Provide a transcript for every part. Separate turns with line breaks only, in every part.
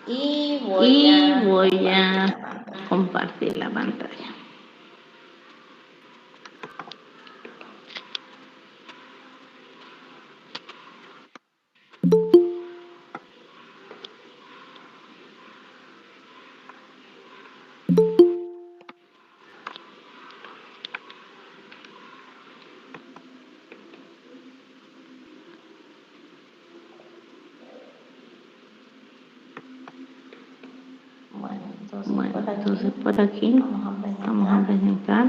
y voy a compartir la pantalla. Bueno, entonces por aquí vamos a presentar.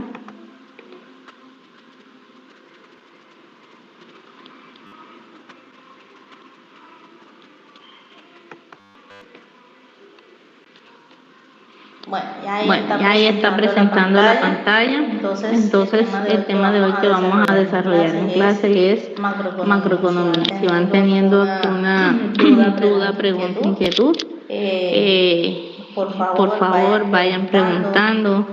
Bueno, ya ahí está presentando la pantalla. Entonces, el tema de hoy que vamos a desarrollar en clase es macroeconomía. Si van teniendo alguna duda, pregunta, inquietud, por favor vayan preguntando.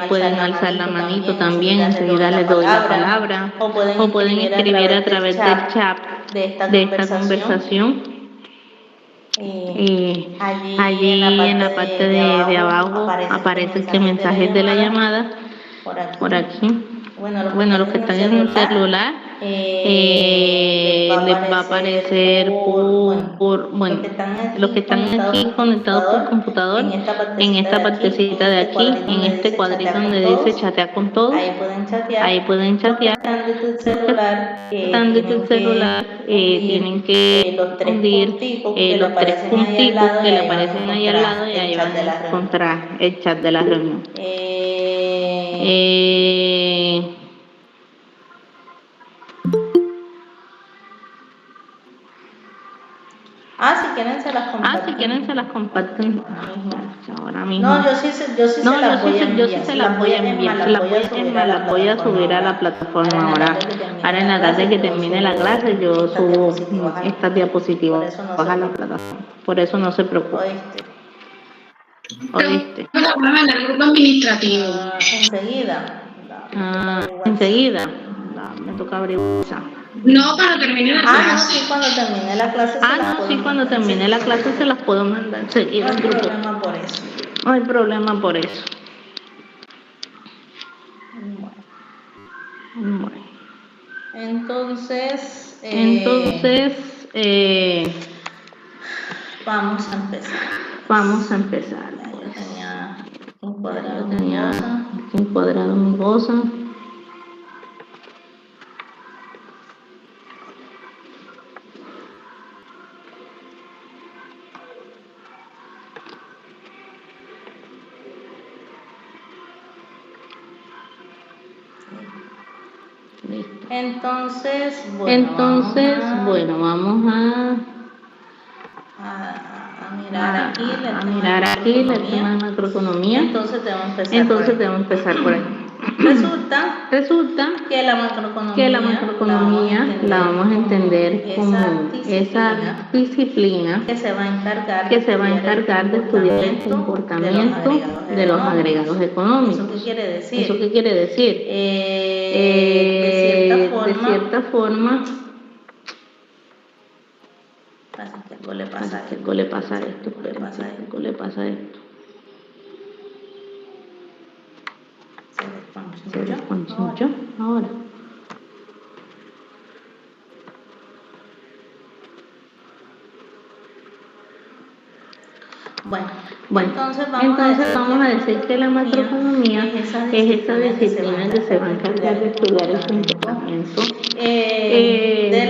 Pueden alzar la manito también, enseguida les doy la palabra. O pueden escribir a través del chat de esta conversación. Allí en la parte de abajo aparece que mensajes de la llamada, por aquí. Bueno, los que están en un celular, les va a aparecer bueno, los que están aquí conectados por computador, en esta partecita de aquí, en este cuadrito donde dice chatea con todos, ahí pueden chatear. Están desde el celular, tienen que hundir los tres punticos que le aparecen ahí al lado y ahí van a encontrar el chat de la reunión. Si quieren se las comparten ahora mismo.
No, yo sí se las voy a enviar.
Se las voy a subir a la plataforma ahora en la tarde que termine la clase, yo subo estas diapositivas a la plataforma. Por eso no se preocupe. ¿Oíste?
Para mandar el grupo administrativo.
Enseguida. Me toca abrir esa.
No, cuando termine la clase.
Sí, cuando termine la clase. Cuando termine la clase se las puedo mandar enseguida al grupo. No hay problema por eso. Bueno. Entonces, vamos a empezar. Yo tenía encuadrado mi cosa. Entonces, bueno, vamos a mirar aquí el tema de macroeconomía. Entonces debemos empezar por ahí. Resulta que la macroeconomía la vamos a entender como esa disciplina que se va a encargar de estudiar el comportamiento de los agregados económicos. ¿Eso qué quiere decir? De cierta forma, algo le pasa a esto. Se desconchó ahora. Bueno, entonces vamos a decir que la macroeconomía es esa disciplina que se va a encargar de estudiar el comportamiento de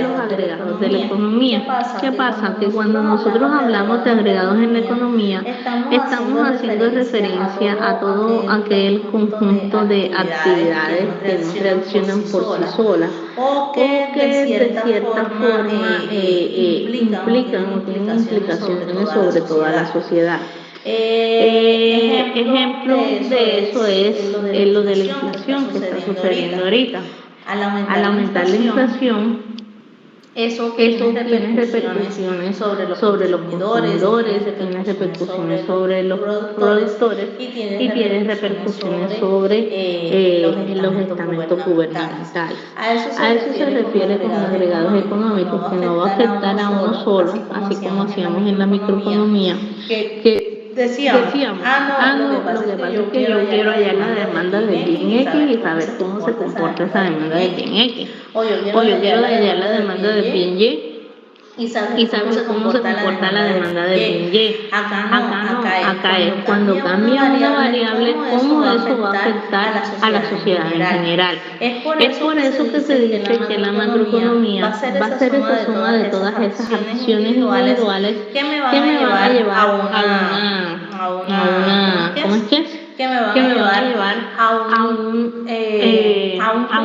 los agregados de la economía. ¿Qué pasa? Que cuando nosotros hablamos de agregados en la economía, estamos haciendo referencia a todo aquel conjunto de actividades que no reaccionan por sí solas o que de cierta forma implican o tienen implicaciones sobre toda la sociedad. Ejemplo de eso es lo de la inflación que está sucediendo ahorita. Al aumentar la inflación, eso tiene repercusiones sobre los consumidores, tiene repercusiones sobre los productores y tiene repercusiones sobre los estamentos gubernamentales. A eso se refiere con agregados económicos, que no va a afectar a uno solo, así como hacíamos en la microeconomía, que decíamos, lo que pasa es que yo quiero hallar la demanda del bien X y saber cómo se comporta esa demanda del bien X. O yo quiero hallar la demanda del bien Y y saber cómo se comporta la demanda del bien Y. Acá no, acá es cuando cambia una variable, cómo eso va a afectar a la sociedad en general. Es por eso que se dice que la macroeconomía va a ser esa suma de todas esas acciones individuales que me van a llevar a una ¿cómo es que es? Que me van a llevar a un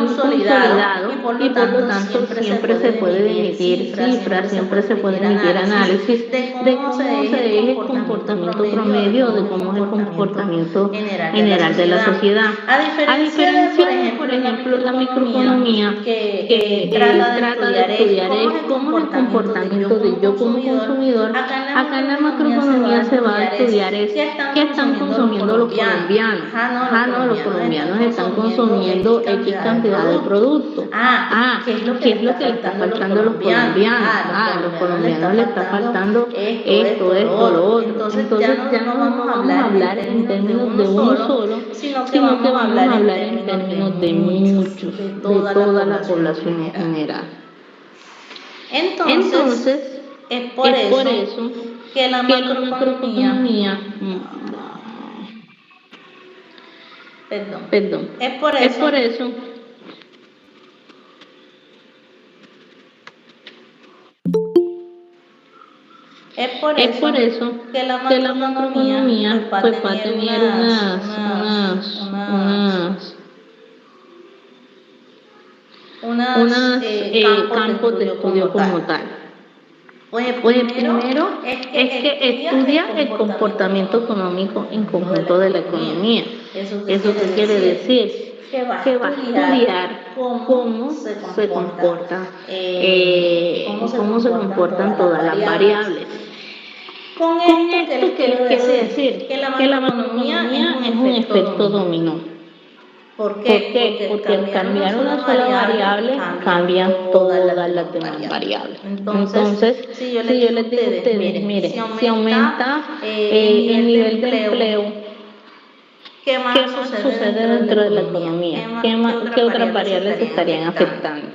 consolidado y por lo tanto siempre se puede emitir cifras, siempre se puede emitir análisis de cómo se es el comportamiento promedio o de cómo es el comportamiento general de la sociedad. A diferencia de, por ejemplo, la microeconomía, que trata de estudiar cómo es el comportamiento de yo como consumidor, acá en la macroeconomía se va a estudiar qué están consumiendo los colombianos. Los colombianos están consumiendo X cantidad de productos. ¿Qué es lo que le está faltando a los colombianos? A los colombianos les está faltando esto, lo otro. Entonces ya no vamos a hablar en términos de uno solo, sino que vamos a hablar en términos de muchos, de toda la población en general. Entonces es por eso que la macroeconomía Perdón. Es por eso que la macroeconomía pues va a tener unos campos de estudio como tal. Primero es que estudia el comportamiento económico en conjunto de la economía. ¿Eso qué quiere decir? Que va a estudiar cómo se comportan todas las variables. Con esto, ¿qué les quiero decir? Que la macroeconomía es un efecto dominó. ¿Por qué? Porque al cambiar una sola variable, cambian todas las demás variables. Entonces, si yo les digo a ustedes, mire, si aumenta el nivel de empleo, ¿qué más sucede dentro de la economía? ¿Qué otras variables se estarían afectando?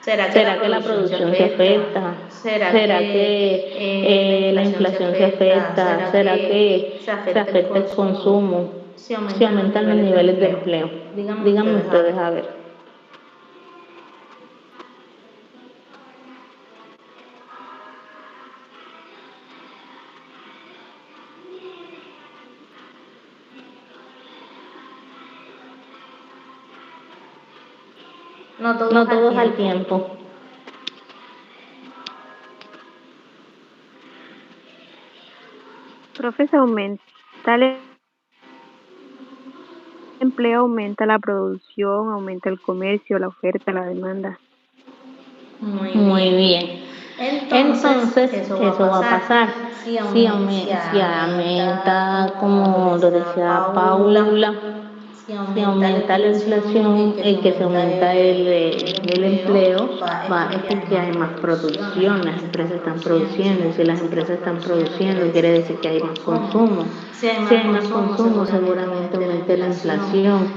¿Será que la producción se afecta? ¿Será que la inflación se afecta? ¿Será que se afecta el consumo? Si aumentan los niveles de empleo. Díganme ustedes a ver. No todos al tiempo.
Profe, se aumenta el empleo, aumenta la producción, aumenta el comercio, la oferta, la demanda.
Muy bien. Entonces eso va a pasar. Si aumenta, como lo decía Paula, si aumenta la inflación, que se aumenta el empleo, es porque hay más producción, las empresas están produciendo, y si las empresas están produciendo, quiere decir que hay más consumo. Si hay más consumo, seguramente aumente la inflación,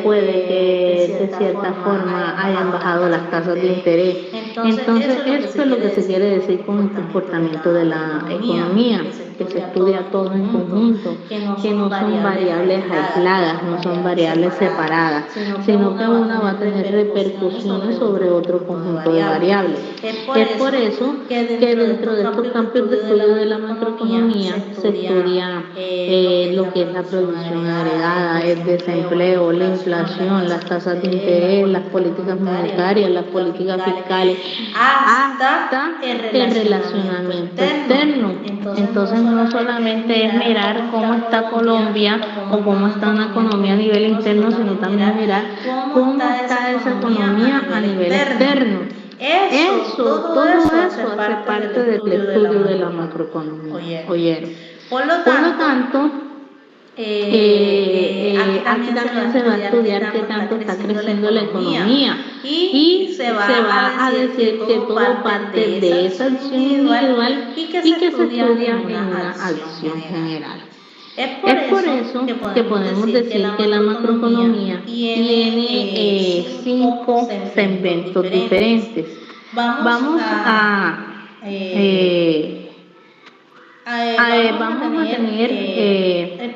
puede que de cierta forma hayan bajado las tasas de interés. Entonces, eso es lo que se quiere decir con el comportamiento de la economía, que se estudia todo en conjunto, que no son variables aisladas, no son variables separadas, sino que una va a tener repercusiones sobre otro conjunto de variables. Es por eso que dentro de estos campos de estudio de la macroeconomía se estudia lo que es la producción agregada, el desempleo, la inflación, las tasas de interés, las políticas monetarias, las políticas fiscales, hasta el relacionamiento externo. Entonces no solamente es mirar cómo está Colombia o cómo está una economía a nivel interno, sino también mirar cómo está esa economía a nivel externo. Todo eso hace parte del estudio de la macroeconomía. ¿Oyeron? Por lo tanto, aquí también se va a estudiar qué tanto está creciendo la economía y se va a decir que todo parte de esa acción individual y que se estudia en una acción general. Es por eso que podemos decir que la macroeconomía tiene 5 segmentos diferentes. Vamos a tener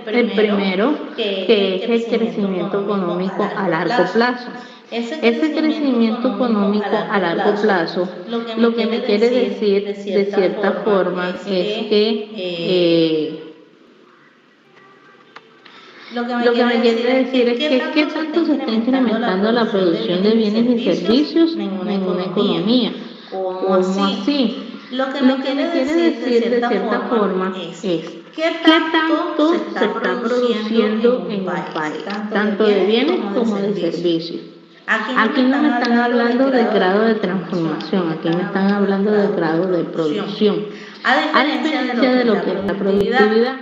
el primero, que es el crecimiento económico a largo plazo. Ese crecimiento económico a largo plazo, lo que me quiere decir de cierta forma es que lo que me quiere decir es que qué tanto se está incrementando la producción de bienes y servicios en una economía. ¿Cómo así? Lo que me quiere decir de cierta forma es qué tanto se está produciendo en un país, tanto de bienes como de servicios. Aquí no me están hablando del grado de transformación, aquí me están hablando del grado de producción. A diferencia de lo que es la productividad.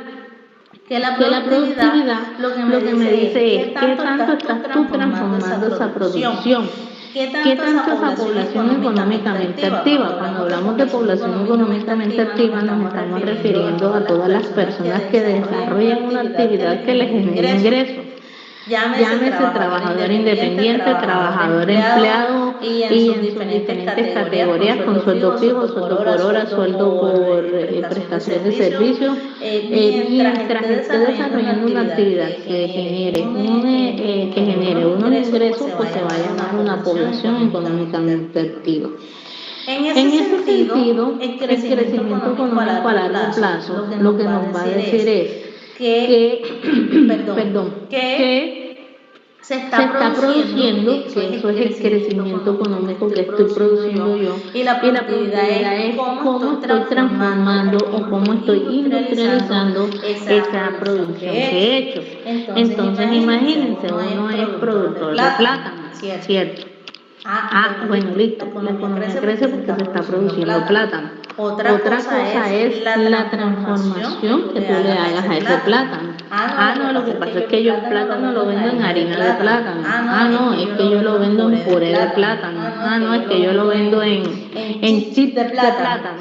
Que la productividad lo que me dice es qué tanto estás tú transformando esa producción, qué tanto esa población económicamente activa. Cuando hablamos de población económicamente activa nos estamos refiriendo a todas las personas que desarrollan una actividad que les genere ingresos. Llámese trabajador independiente, trabajador empleado y en sus diferentes categorías con sueldo fijo, sueldo por hora, sueldo por prestación de servicios, mientras esté desarrollando una actividad que genere unos ingresos, pues se va a llamar una población económicamente activa. En ese sentido, el crecimiento económico a largo plazo lo que nos va a decir es que se está produciendo, que eso es el crecimiento económico que estoy produciendo yo, y la productividad es cómo estoy transformando o cómo estoy industrializando esa producción que he hecho. Entonces imagínense, uno es productor de plátano, ¿cierto? Bueno, listo, la economía crece porque se está produciendo plátano. Otra cosa es la transformación que tú le hagas a ese plátano. No, lo que pasa es que yo el plátano lo vendo en harina de plátano. No, es que yo lo vendo en puré de plátano. No, es que yo lo vendo en chips de plátano.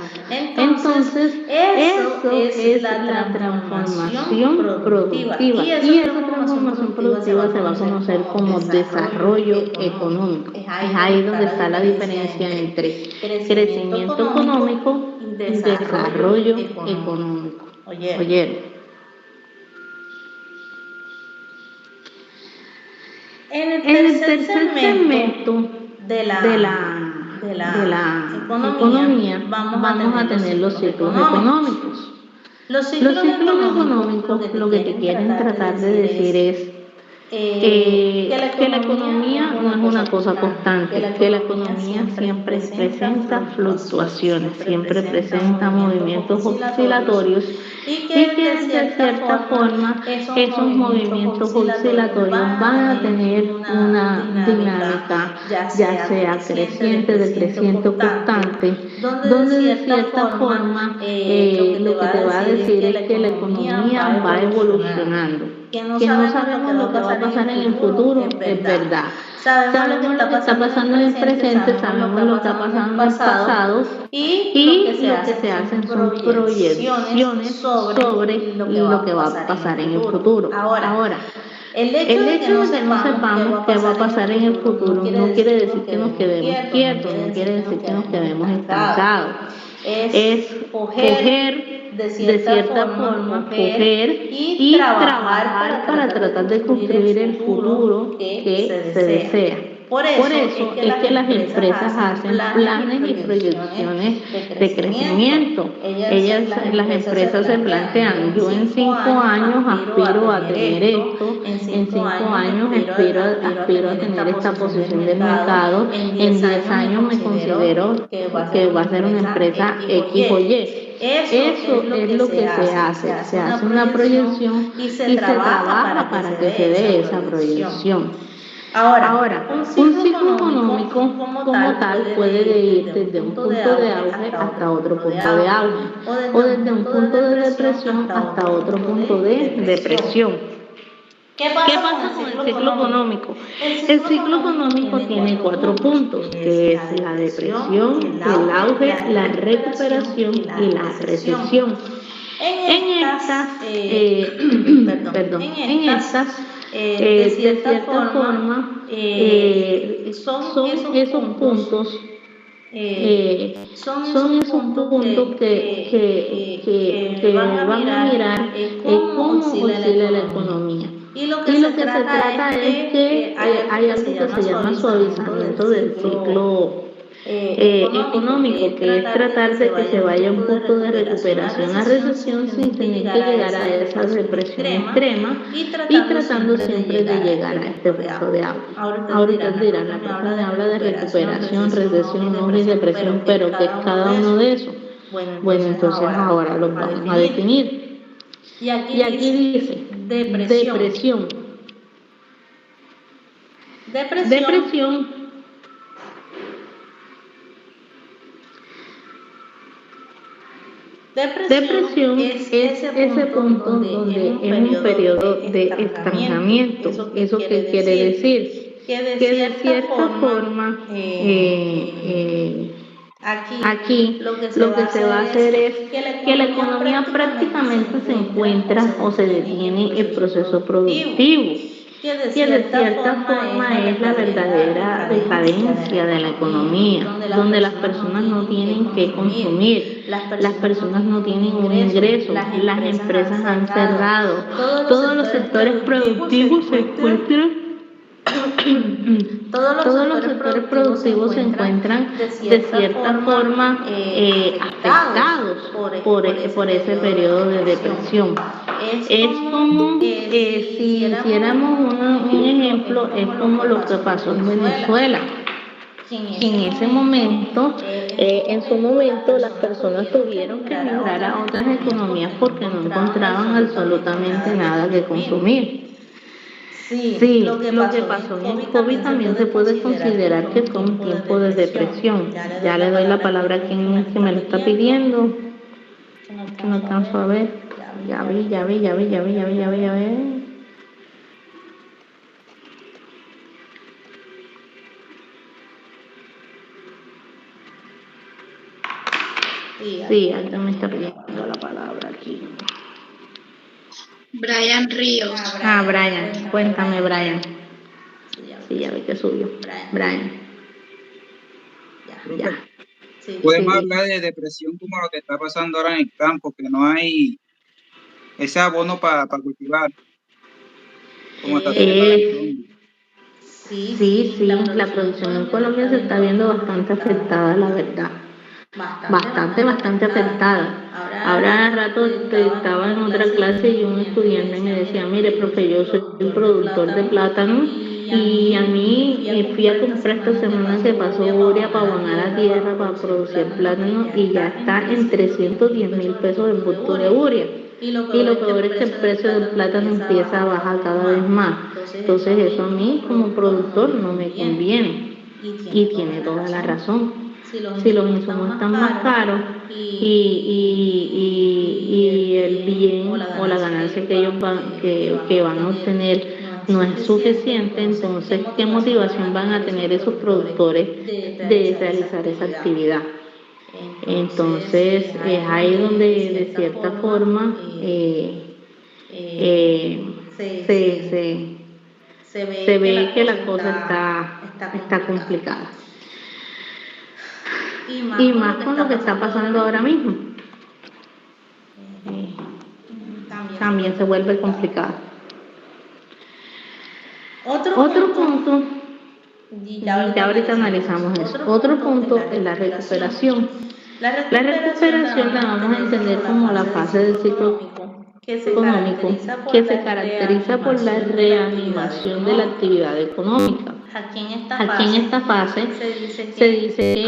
Entonces, eso es la transformación productiva. Y esa transformación productiva se va a conocer como desarrollo económico. Es ahí donde está la diferencia entre crecimiento económico y desarrollo económico. ¿Oyeron? En el tercer segmento de la economía vamos a tener los ciclos económicos. Los ciclos económicos lo que te quieren tratar de decir es que la economía no es una cosa constante, que la economía siempre presenta fluctuaciones, siempre presenta movimientos oscilatorios y que de cierta forma esos movimientos oscilatorios van a tener una dinámica, ya sea creciente, decreciente o constante, donde de cierta forma lo que te va a decir es que la economía va evolucionando. Que no sabemos lo que va a pasar en el futuro, es verdad. Sabemos lo que está pasando en el presente, sabemos lo que ha pasado en el pasado y lo que se hacen son proyecciones sobre lo que va a pasar en el futuro. Ahora, el hecho de que no sepamos qué va a pasar en el futuro no quiere decir que nos quedemos quietos, no quiere decir que nos quedemos estancados. Es coger de cierta forma, coger y trabajar para tratar de construir el futuro que se desea. Por eso es que las empresas hacen planes y proyecciones de crecimiento. Las empresas se plantean, yo en 5 años aspiro a tener esto, en 5 años aspiro a tener esta posición del mercado, en 10 años me considero que va a ser una empresa X o Y. Eso es lo que se hace una proyección y se trabaja para que se dé esa proyección. Ahora, un ciclo económico como tal puede ir desde un punto de auge hasta otro punto de auge, o desde un punto de depresión hasta otro punto de depresión. ¿Qué pasa con el ciclo económico? El ciclo económico tiene 4 puntos, que es la depresión, el auge, la recuperación y la recesión. En estas, de cierta forma, son esos puntos que van a mirar cómo oscila la economía. Y lo que se trata es que hay algo que se llama suavizamiento del ciclo económico, que es tratar de que se vaya a un punto de recuperación a recesión sin tener que llegar a esa depresión extrema y tratando siempre de llegar a este punto de auge. Ahora ustedes dirán, la persona habla de recuperación, recesión, auge y depresión, pero ¿qué es cada uno de esos? Bueno, entonces ahora lo vamos a definir. Y aquí dice depresión. Depresión es ese punto donde es un periodo de estancamiento. ¿Eso qué quiere decir? Que de cierta forma aquí lo que se va a hacer es que la economía prácticamente se encuentra o se detiene el proceso productivo, que de cierta forma es la verdadera decadencia de la economía, donde las personas no tienen que consumir, las personas no tienen un ingreso, las empresas han cerrado, todos los sectores productivos se encuentran se encuentran de cierta forma afectados por ese periodo de depresión. Es como si hiciéramos un ejemplo, es como lo que pasó en Venezuela. En ese momento, en su momento, las personas tuvieron que emigrar a otras economías porque no encontraban absolutamente nada que consumir. Sí, lo que pasó en el COVID también se puede considerar que fue un tiempo de depresión. Ya le doy la palabra a quien es que me lo está pidiendo. Que no alcanzo a ver. Ya vi. Sí, alguien me está pidiendo la palabra aquí.
Brian Ríos.
Brian, cuéntame, Brian. Sí, ya vi que subió. Brian. Ya.
Podemos hablar de depresión como lo que está pasando ahora en el campo, que no hay ese abono para cultivar. Como está
Sí, la producción en Colombia se está viendo bastante afectada, la verdad. Bastante afectada. Ahora al rato estaba en otra clase y un estudiante me decía, mire, profe, yo soy un productor de plátano y a mí fui a comprar esta semana que pasó urea para abonar la tierra para producir plátano y ya está en 310.000 pesos el bulto de urea. Y lo peor es que el precio del plátano empieza a bajar cada vez más. Entonces eso a mí como productor no me conviene. Y tiene toda la razón. Si los insumos están más caros y el bien o la ganancia que ellos que van a obtener no es suficiente, entonces ¿qué motivación van a tener esos productores de realizar esa actividad? Entonces es ahí donde de cierta forma se ve que la cosa está complicada. Y más con lo que está pasando ahora mismo. También se vuelve complicado. Otro punto, ya ahorita analizamos eso. Otro punto es la recuperación. La recuperación la vamos a entender como la fase del ciclo económico que se caracteriza por la reanimación de la actividad económica. Aquí en esta fase se dice que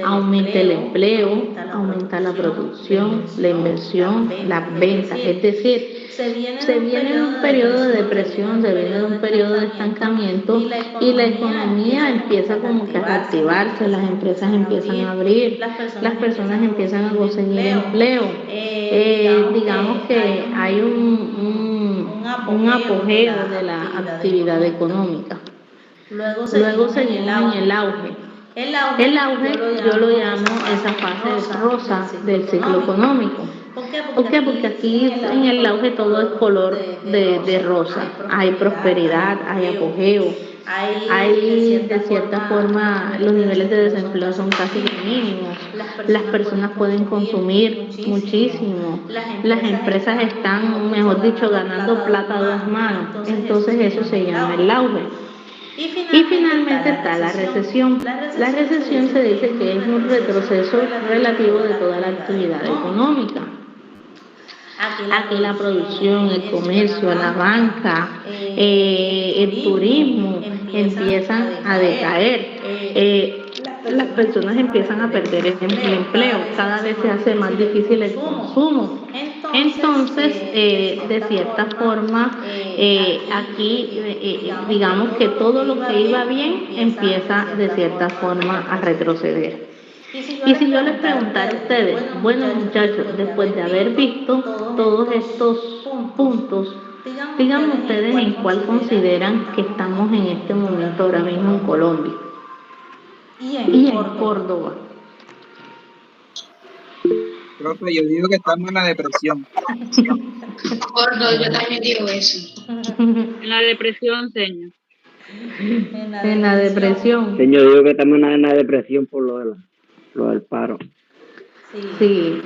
aumenta el empleo, aumenta la producción, la inversión, las ventas. Es decir, se viene de un periodo de depresión, se viene de un periodo de estancamiento y la economía empieza como que a reactivarse, las empresas empiezan a abrir, las personas empiezan a conseguir empleo. Digamos que hay un apogeo de la actividad económica. Luego seguimos en el auge. El auge yo lo llamo esa fase rosa del ciclo económico. ¿Por qué? Porque aquí en el auge todo es color de rosa. Hay prosperidad, hay apogeo, hay de cierta forma los niveles de desempleo son casi mínimos. Las personas pueden consumir muchísimo. Las empresas están, mejor dicho, ganando plata a dos manos. Entonces eso se llama el auge. Y finalmente está la recesión. La recesión se dice que es un retroceso relativo de toda la actividad económica. Aquí la producción, el comercio, la banca, el turismo empiezan a decaer. Las personas empiezan a perder el empleo, cada vez se hace más difícil el consumo. Entonces, de cierta forma, aquí digamos que todo lo que iba bien empieza de cierta forma a retroceder. Y si yo les preguntara a ustedes, bueno muchachos, después de haber visto todos estos puntos, díganme ustedes en cuál consideran que estamos en este momento ahora mismo en Colombia y en Córdoba.
Profe, yo digo que estamos en la depresión.
Gordo, yo también digo eso.
En la depresión, señor.
En la depresión.
Señor, yo digo que estamos en la depresión por lo del paro.
Sí,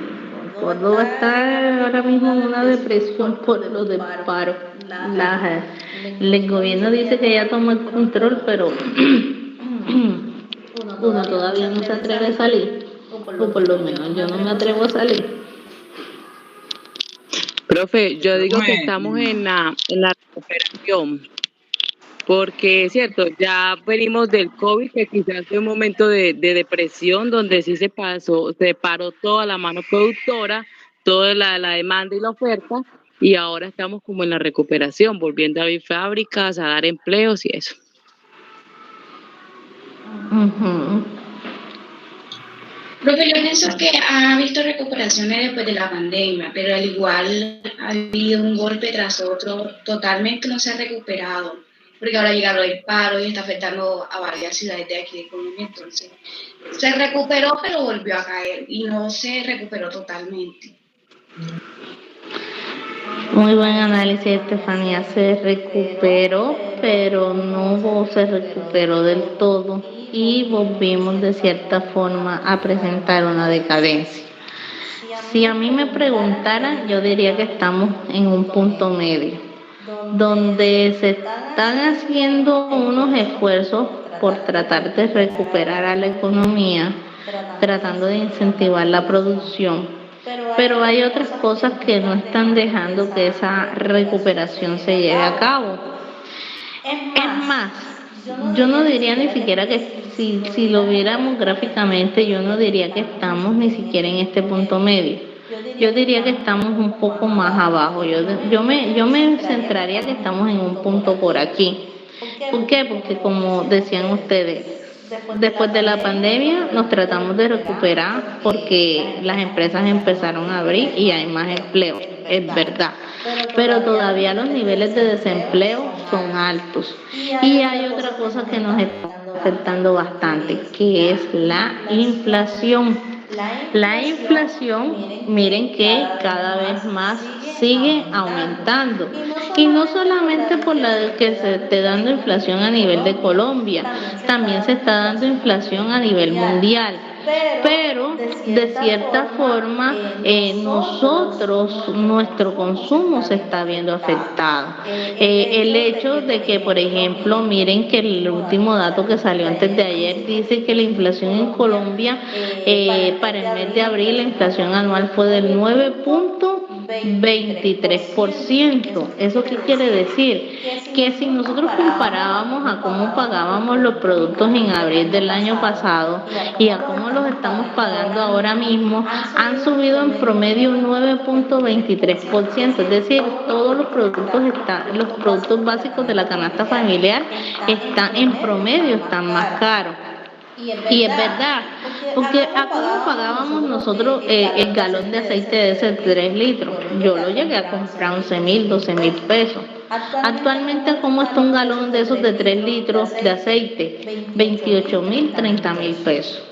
Córdoba está ahora mismo en una depresión por lo del paro. El gobierno dice que ya tomó el control, pero uno todavía no se atreve a salir, o por lo menos yo no me atrevo a salir.
Profe, yo digo que estamos en la recuperación, porque es cierto, ya venimos del COVID, que quizás fue un momento de depresión, donde sí se paró toda la mano productora, toda la demanda y la oferta, y ahora estamos como en la recuperación, volviendo a abrir fábricas, a dar empleos y eso.
Profe, yo pienso que ha habido recuperaciones después de la pandemia, pero al igual ha habido un golpe tras otro, totalmente no se ha recuperado, porque ahora llega lo del paro y está afectando a varias ciudades de aquí de Colombia, entonces se recuperó pero volvió a caer y no se recuperó totalmente.
Muy buen análisis, Estefanía. Se recuperó, pero no se recuperó del todo y volvimos de cierta forma a presentar una decadencia. Si a mí me preguntaran, yo diría que estamos en un punto medio, donde se están haciendo unos esfuerzos por tratar de recuperar a la economía, tratando de incentivar la producción. Pero hay otras cosas que no están dejando que esa recuperación se lleve a cabo. Es más, yo no diría ni siquiera que si lo viéramos gráficamente, yo no diría que estamos ni siquiera en este punto medio. Yo diría que estamos un poco más abajo. Yo me centraría que estamos en un punto por aquí. ¿Por qué? Porque como decían ustedes, después de la pandemia nos tratamos de recuperar porque las empresas empezaron a abrir y hay más empleo, es verdad. Pero todavía los niveles de desempleo son altos. Y hay otra cosa que nos está afectando bastante, que es la inflación. La inflación, miren que cada vez más sigue aumentando. Y no solamente por la que se esté dando inflación a nivel de Colombia, también se está dando inflación a nivel mundial. Pero de cierta forma nuestro consumo se está viendo afectado. El hecho de que, por ejemplo, miren que el último dato que salió antes de ayer dice que la inflación en Colombia para el mes de abril la inflación anual fue del 9.2%. 23%. ¿Eso qué quiere decir? Que si nosotros comparábamos a cómo pagábamos los productos en abril del año pasado y a cómo los estamos pagando ahora mismo, han subido en promedio un 9.23%. Es decir, todos los productos básicos de la canasta familiar están en promedio, están más caros. Y es verdad, porque ¿a cómo pagábamos nosotros el galón de aceite de ese 3 litros? Yo lo llegué a comprar 11.000, 12.000 pesos. Actualmente, ¿cómo está un galón de esos de 3 litros de aceite? 28.000, 30.000 pesos.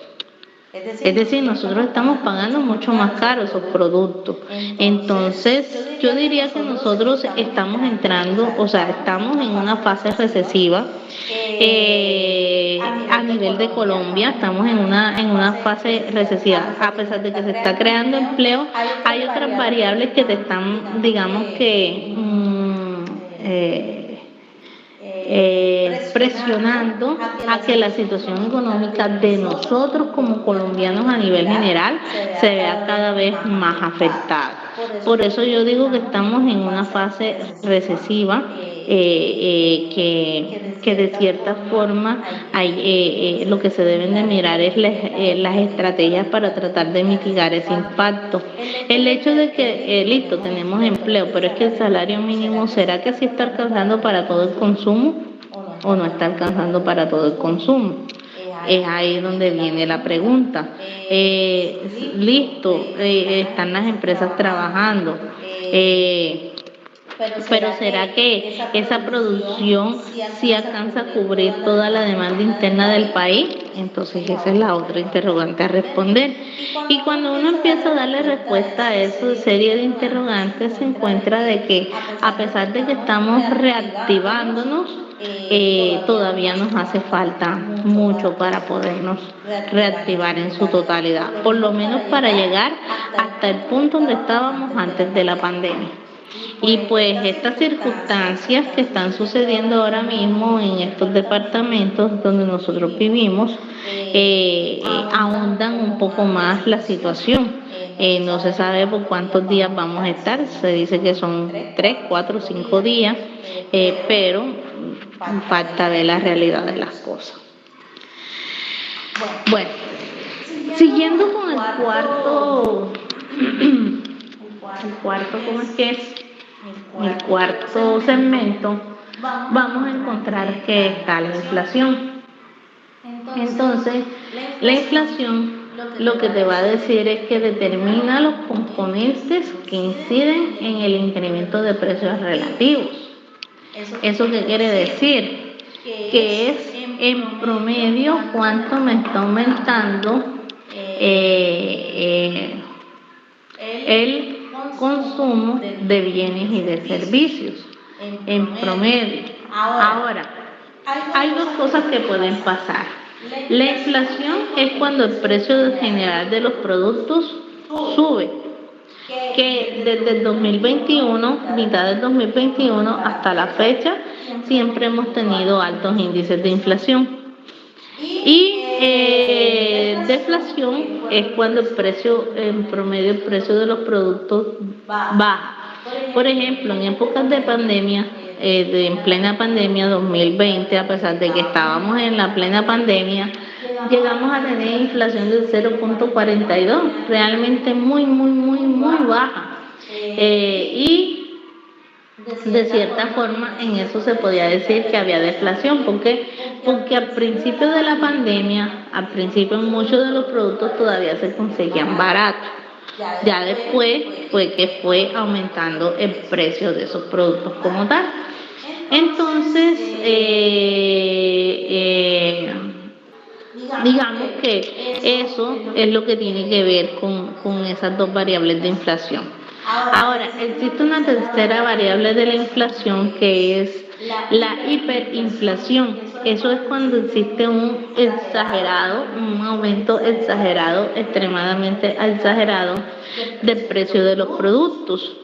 Es decir, nosotros estamos pagando mucho más caro esos productos. Entonces, yo diría que nosotros estamos entrando, o sea, estamos en una fase recesiva. A nivel de Colombia, estamos en una fase recesiva. A pesar de que se está creando empleo, hay otras variables que te están, digamos que, presionando a que la situación económica de nosotros como colombianos a nivel general se vea cada vez más afectada. Por eso yo digo que estamos en una fase recesiva, que de cierta forma lo que se deben de mirar es las estrategias para tratar de mitigar ese impacto. El hecho de que, listo, tenemos empleo, pero es que el salario mínimo, ¿será que sí está alcanzando para todo el consumo o no está alcanzando para todo el consumo? Es ahí donde viene la pregunta. Listo, están las empresas trabajando, pero ¿será que esa producción sí alcanza a cubrir toda la demanda interna del país? Entonces esa es la otra interrogante a responder. Y cuando uno empieza a darle respuesta a esa serie de interrogantes, se encuentra de que a pesar de que estamos reactivándonos, todavía nos hace falta mucho para podernos reactivar en su totalidad, por lo menos para llegar hasta el punto donde estábamos antes de la pandemia. Y pues estas circunstancias que están sucediendo ahora mismo en estos departamentos donde nosotros vivimos ahondan un poco más la situación. No se sabe por cuántos días vamos a estar, se dice que son 3, 4, 5 días, pero falta ver la realidad de las cosas. Bueno, siguiendo con el cuarto, ¿cómo es que es? El cuarto segmento, vamos a encontrar que está la inflación. Entonces, la inflación lo que te va a decir es que determina los componentes que inciden en el incremento de precios relativos. ¿Eso qué quiere decir? Que es en promedio cuánto me está aumentando el consumo de bienes y de servicios en promedio. Ahora, hay dos cosas que pueden pasar. La inflación es cuando el precio general de los productos sube, que desde el 2021, mitad del 2021 hasta la fecha, siempre hemos tenido altos índices de inflación. Y deflación es cuando el precio, en promedio, el precio de los productos baja. Por ejemplo, en épocas de pandemia, en plena pandemia 2020, a pesar de que estábamos en la plena pandemia, llegamos a tener inflación del 0.42, realmente muy baja. Y de cierta forma en eso se podía decir que había deflación. ¿Por qué? Porque al principio de la pandemia, muchos de los productos todavía se conseguían baratos. Ya después fue que fue aumentando el precio de esos productos como tal. Entonces, digamos que eso es lo que tiene que ver con esas dos variables de inflación. Ahora, existe una tercera variable de la inflación que es la hiperinflación. Eso es cuando existe un aumento exagerado, extremadamente exagerado del precio de los productos.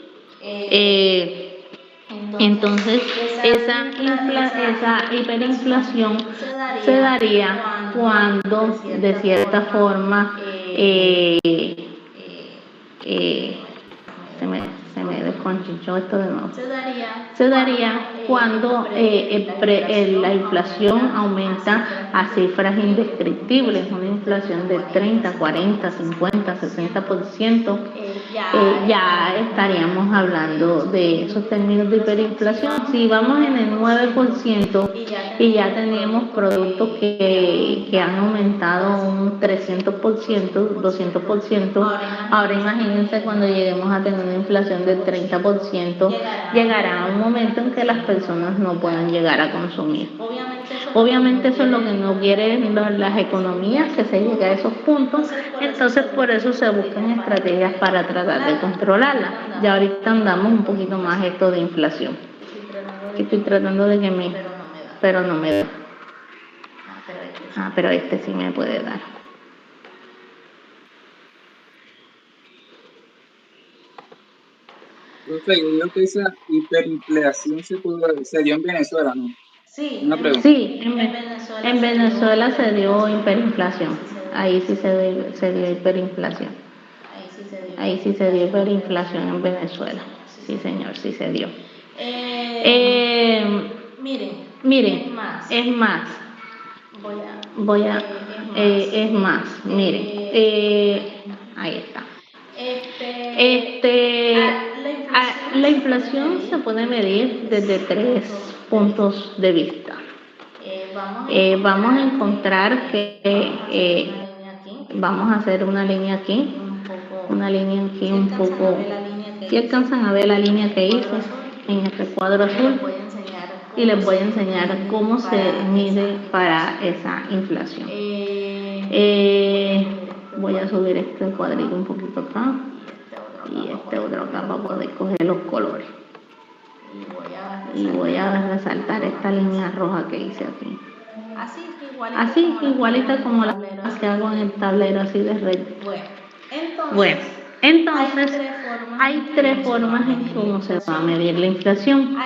Entonces, esa hiperinflación se daría cuando, de cierta forma, se me conchichó esto de nuevo. Se daría cuando la inflación aumenta a cifras indescriptibles, una inflación de 30, 40, 50, 60%, ya estaríamos hablando de esos términos de hiperinflación. Si vamos en el 9% y ya teníamos productos que han aumentado un 300%, 200%, ahora imagínense cuando lleguemos a tener una inflación del 30%, llegará un momento en que las personas no puedan llegar a consumir. Obviamente eso es lo que no quieren las economías, que se llegue a esos puntos, entonces por eso se buscan estrategias para tratar de controlarla. Ya ahorita andamos un poquito más esto de inflación. Estoy tratando de que pero no me da. Pero este sí me puede dar.
Profe, yo digo que esa hiperinflación se dio en Venezuela, ¿no?
Sí, en Venezuela se dio hiperinflación. Ahí sí se dio hiperinflación. Ahí sí se dio hiperinflación en Venezuela. Sí, señor, sí se dio. Miren, es más. Es más, miren. Ahí está. La inflación se puede medir desde 3 puntos de vista. Vamos a encontrar que vamos a hacer una línea aquí un poco. Si alcanzan a ver la línea que hice en este cuadro azul, y les voy a enseñar cómo se mide para esa inflación. Voy a subir este cuadrito un poquito acá y este otro acá para poder coger los colores. Y voy a resaltar esta línea roja que hice aquí. Así, igualita como la que hago en el tablero, así de recto. Bueno, entonces hay 3 formas en cómo se va a medir la inflación.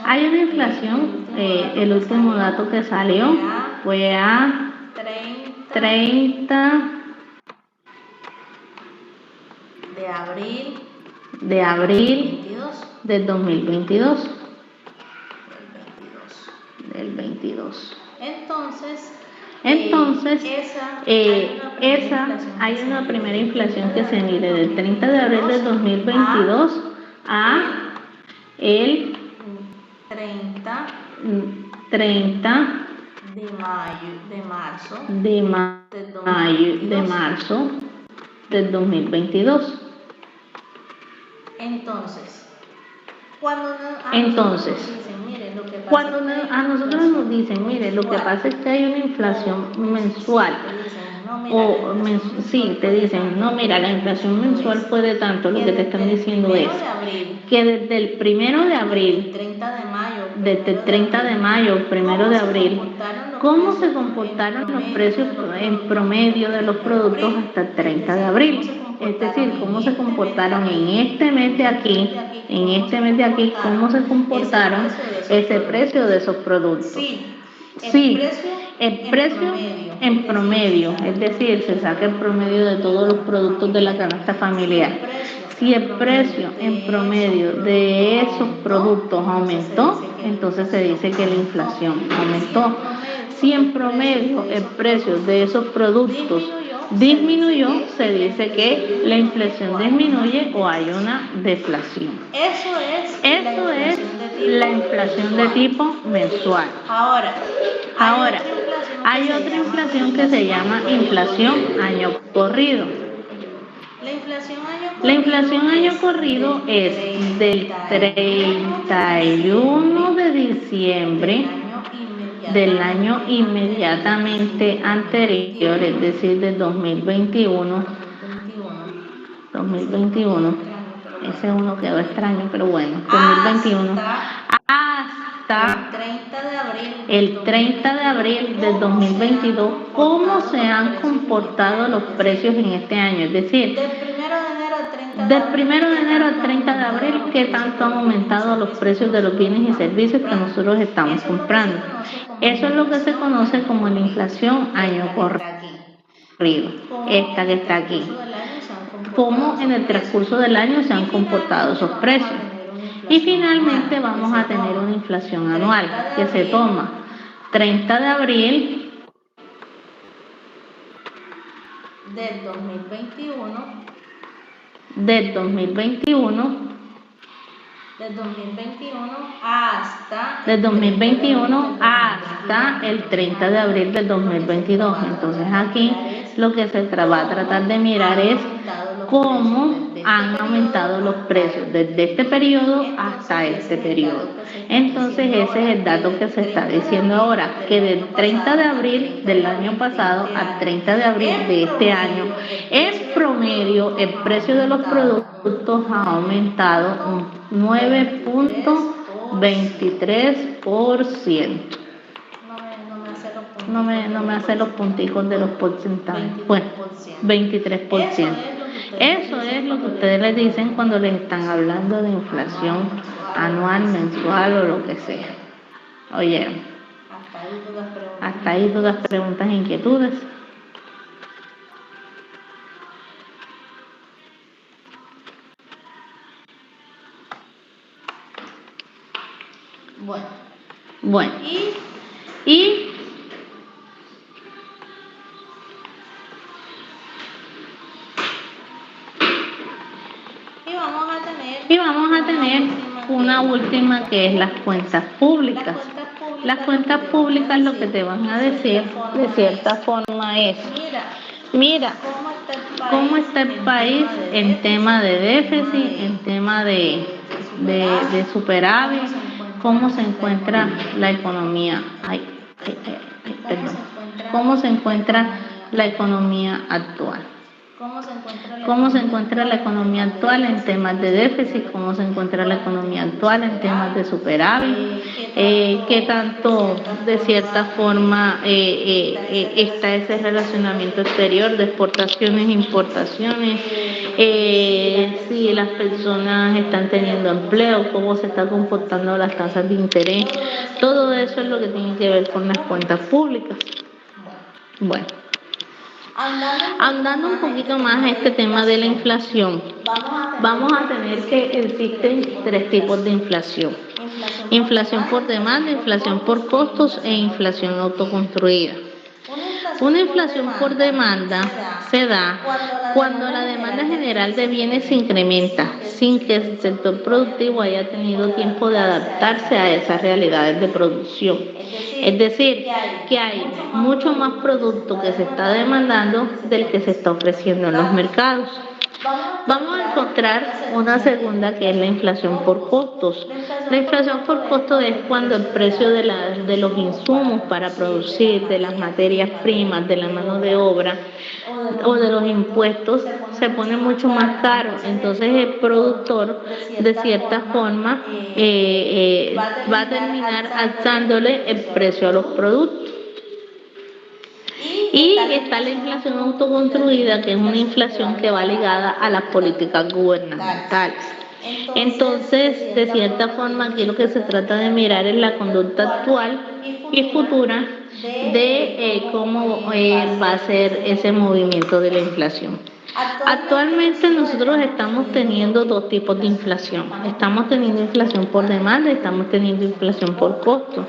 Hay una inflación, el último dato que salió fue a 30 de abril del 2022. Entonces, hay una primera inflación que se mide del 30 de abril del 2022 a el 30 de marzo del 2022. Entonces, cuando a nosotros nos dicen, mire, lo que pasa es que hay una inflación mensual, te dicen, no, mira, la inflación mensual fue de tanto, lo que te están diciendo es que desde el 1 de abril, desde el 30 de mayo, 1 de abril, cómo se comportaron los precios en promedio de los productos hasta el 30 de abril. Es decir, cómo se comportaron en este mes de aquí, cómo se comportaron ese precio de esos productos. Sí, el precio en promedio, es decir, se saca el promedio de todos los productos de la canasta familiar. Si el precio en promedio de esos productos aumentó, entonces se dice que la inflación aumentó. Si en promedio el precio de esos productos disminuyó, se dice que la inflación disminuye o hay una deflación. Eso es la inflación de tipo mensual. Ahora, hay otra inflación que se llama inflación año corrido. La inflación año corrido es del 31 de diciembre del año inmediatamente anterior, es decir, del 2021. Ese uno quedó extraño, pero bueno, 2021. Hasta el 30 de abril del 2022, ¿cómo se han comportado los precios en este año? Es decir, del 1 de enero al 30 de abril, ¿qué tanto han aumentado los precios de los bienes y servicios que nosotros estamos comprando? Eso es lo que se conoce como la inflación año corrido, esta que está aquí. cómo en el transcurso del año se han comportado esos precios. Y finalmente vamos a tener una inflación anual que se toma 30 de abril del 2021 hasta el 30 de abril del 2022. Entonces aquí lo que se va a tratar de mirar es cómo han aumentado los precios desde este periodo hasta este periodo. Entonces ese es el dato que se está diciendo ahora, que del 30 de abril del año pasado al 30 de abril de este año, en promedio el precio de los productos ha aumentado un 9.23%. No me hace los punticos de los porcentajes. Bueno, 23%. Eso es lo que ustedes les dicen cuando les están hablando de inflación anual, mensual o lo que sea. Oye, hasta ahí dudas, preguntas, inquietudes. Bueno, y vamos a tener una última que es las cuentas públicas. Las cuentas públicas lo que te van a decir de cierta forma es, mira, cómo está el país en tema de déficit, en tema de superávit, cómo se encuentra la economía, cómo se encuentra la economía actual. ¿Cómo se encuentra la economía actual en temas de déficit? ¿Cómo se encuentra la economía actual en temas de superávit? ¿Qué tanto, de cierta forma, está ese relacionamiento exterior de exportaciones e importaciones? Si las personas están teniendo empleo, cómo se están comportando las tasas de interés. Todo eso es lo que tiene que ver con las cuentas públicas. Bueno. Andando un poquito más a este tema de la inflación, vamos a tener que existen tres tipos de inflación. Inflación por demanda, inflación por costos e inflación autoconstruida. Una inflación por demanda se da cuando la demanda general de bienes se incrementa sin que el sector productivo haya tenido tiempo de adaptarse a esas realidades de producción. Es decir, que hay mucho más producto que se está demandando del que se está ofreciendo en los mercados. Vamos a encontrar una segunda que es la inflación por costos. La inflación por costos es cuando el precio de los insumos para producir, de las materias primas, de la mano de obra o de los impuestos se pone mucho más caro. Entonces el productor de cierta forma va a terminar alzándole el precio a los productos. Y está la inflación autoconstruida, que es una inflación que va ligada a las políticas gubernamentales. Entonces, de cierta forma, aquí lo que se trata de mirar es la conducta actual y futura de cómo va a ser ese movimiento de la inflación. Actualmente nosotros estamos teniendo dos tipos de inflación. Estamos teniendo inflación por demanda y estamos teniendo inflación por costo.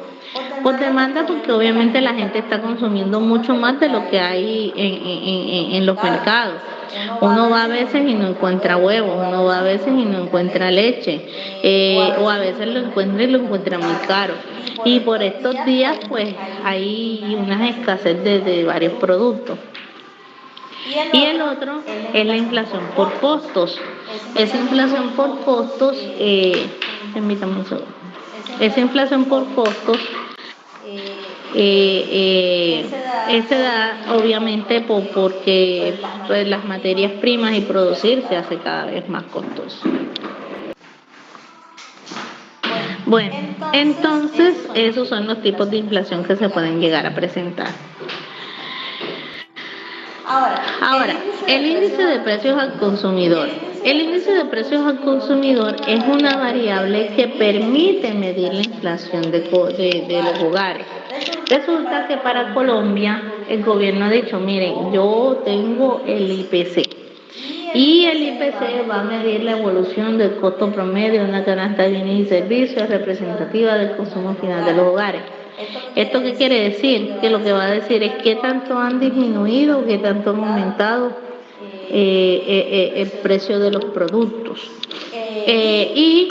Por demanda porque obviamente la gente está consumiendo mucho más de lo que hay en los mercados. Uno va a veces y no encuentra huevos, uno va a veces y no encuentra leche, o a veces lo encuentra y lo encuentra muy caro. Y por estos días pues hay una escasez de varios productos. Y el otro es la inflación por costos. Esa inflación por costos, permítame un segundo. Esa inflación por costos se da obviamente porque pues, las materias primas y producir se hace cada vez más costoso. Bueno, entonces esos son los tipos de inflación que se pueden llegar a presentar. Ahora, el índice de precios al consumidor. El índice de precios al consumidor es una variable que permite medir la inflación de los hogares. Resulta que para Colombia el gobierno ha dicho, miren, yo tengo el IPC Y el IPC va a medir la evolución del costo promedio de una canasta de bienes y servicios representativa del consumo final de los hogares. ¿Esto qué quiere decir? Que lo que va a decir es qué tanto han disminuido, qué tanto han aumentado el precio de los productos. ¿Y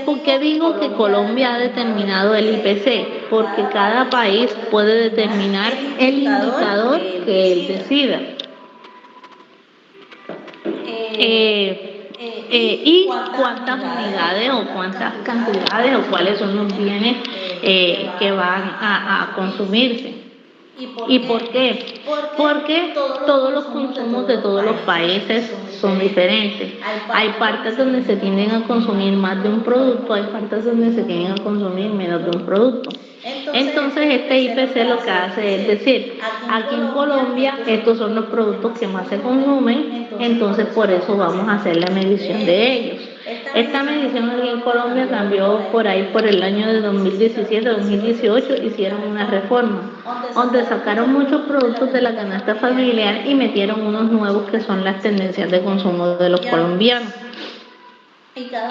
por qué digo que Colombia ha determinado el IPC? Porque cada país puede determinar el indicador que él decida. Y cuántas unidades o cuántas cantidades o cuáles son los bienes que van a consumirse. ¿Y por qué? Porque todos los consumos de todos los países son diferentes. Hay partes donde se tienden a consumir más de un producto, hay partes donde se tienden a consumir menos de un producto. Entonces este IPC lo que hace es decir, aquí en Colombia estos son los productos que más se consumen, entonces por eso vamos a hacer la medición de ellos. Esta medición aquí en Colombia cambió por ahí por el año de 2017-2018, hicieron una reforma, donde sacaron muchos productos de la canasta familiar y metieron unos nuevos que son las tendencias de consumo de los colombianos.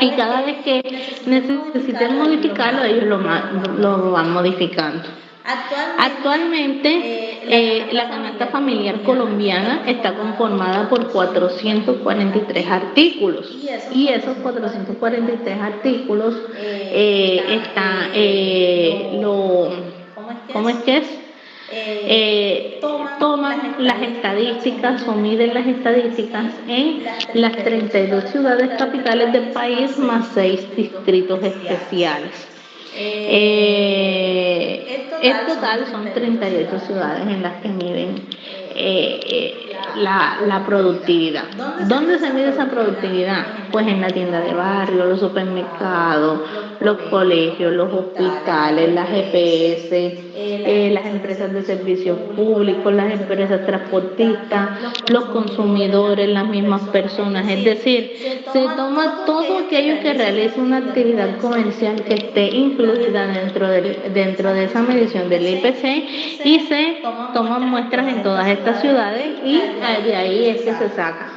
Y cada vez que necesiten modificarlo, ellos lo van modificando. Actualmente la canasta familiar colombiana está conformada por 443 artículos y esos 443 artículos ¿cómo es que es? Toman las estadísticas o miden las estadísticas en las 32 ciudades capitales del país más 6 distritos especiales. En total son 38 ciudades en las que miden la productividad. ¿Dónde se mide esa productividad? Pues en la tienda de barrio, los supermercados, los colegios, los hospitales, las EPS, las empresas de servicios públicos, las empresas transportistas, los consumidores, las mismas personas. Es decir, se toma todo aquello que realice una actividad comercial que esté incluida dentro de esa medición del IPC y se toman muestras en todas estas ciudades y de ahí es que se saca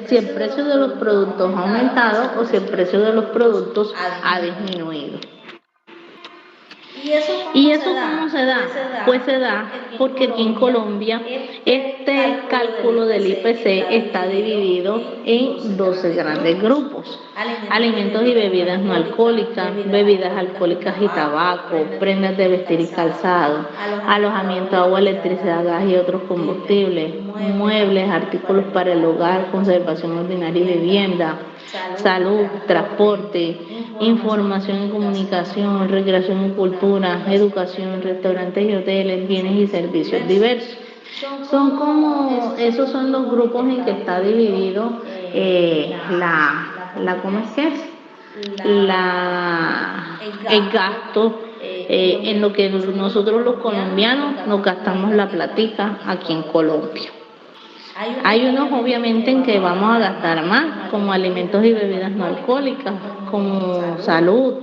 si el precio de los productos ha aumentado o si el precio de los productos ha disminuido. ¿Y eso cómo se da? Pues se da porque aquí en Colombia este cálculo del IPC está dividido en 12 grandes grupos. Alimentos y bebidas no alcohólicas, bebidas alcohólicas y tabaco, prendas de vestir y calzado, alojamiento, agua, electricidad, gas y otros combustibles, muebles, artículos para el hogar, conservación ordinaria y vivienda, salud, transporte, información y comunicación, recreación y cultura, educación, restaurantes y hoteles, bienes y servicios diversos. Esos son los grupos en que está dividido ¿cómo es que es? El gasto en lo que nosotros los colombianos nos gastamos la platica aquí en Colombia. Hay unos obviamente en que vamos a gastar más, como alimentos y bebidas no alcohólicas, como salud,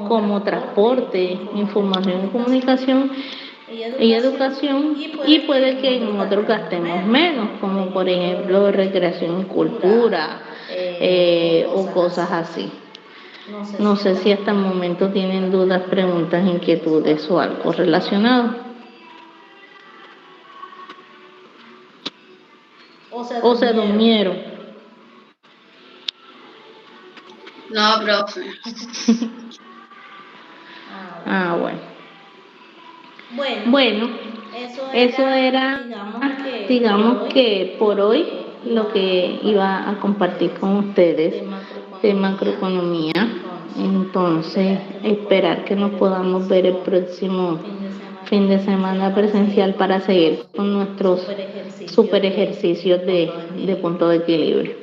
como transporte, información y comunicación y educación, y puede que en otros gastemos menos, como por ejemplo recreación y cultura o cosas así. No sé si hasta el momento tienen dudas, preguntas, inquietudes o algo relacionado. ¿O se durmieron?
No, profe.
Bueno. Bueno, eso era, digamos que por hoy lo que iba a compartir con ustedes de macroeconomía. Entonces, esperar que nos podamos ver el próximo fin de semana presencial para seguir con nuestros super ejercicios de punto de equilibrio.